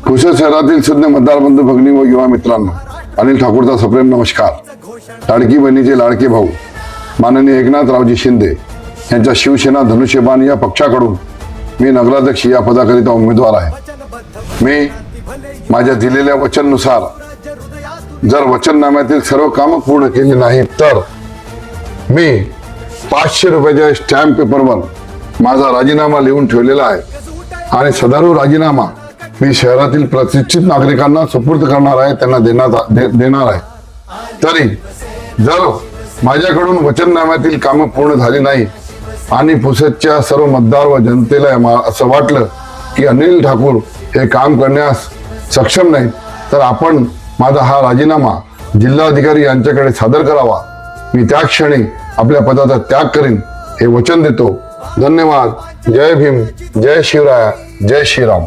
पुसद शहरातील सुज्ञ मतदार बंधू भगिनी व युवा मित्रांनो, अनिल ठाकूरचा सप्रेम नमस्कार। लाडकी बहिणीचे लाडके भाऊ माननीय एकनाथरावजी शिंदे यांच्या शिवसेना धनुष्यबाण या पक्षाकडून मी नगराध्यक्ष या पदाकरिता उमेदवार आहे। मी माझ्या दिलेल्या वचनानुसार जर वचननाम्यातील सर्व कामं पूर्ण केली नाहीत तर मी 500 रुपयाच्या स्टॅम्प पेपरवर माझा राजीनामा लिहून ठेवलेला आहे आणि सदर राजीनामा मी शहरातील प्रतिष्ठित नागरिकांना सुपूर्द करणार आहे, त्यांना देणार आहे। तरी जर माझ्याकडून वचननाम्यातील कामं पूर्ण झाली नाही आणि पुसदच्या सर्व मतदार व जनतेला असं वाटलं की अनिल ठाकूर हे काम करण्यास सक्षम नाही, तर आपण माझा हा राजीनामा जिल्हाधिकारी यांच्याकडे सादर करावा। मी त्या क्षणी आपल्या पदाचा त्याग करीन हे वचन देतो। धन्यवाद। जय भीम, जय शिवराय, जय श्रीराम।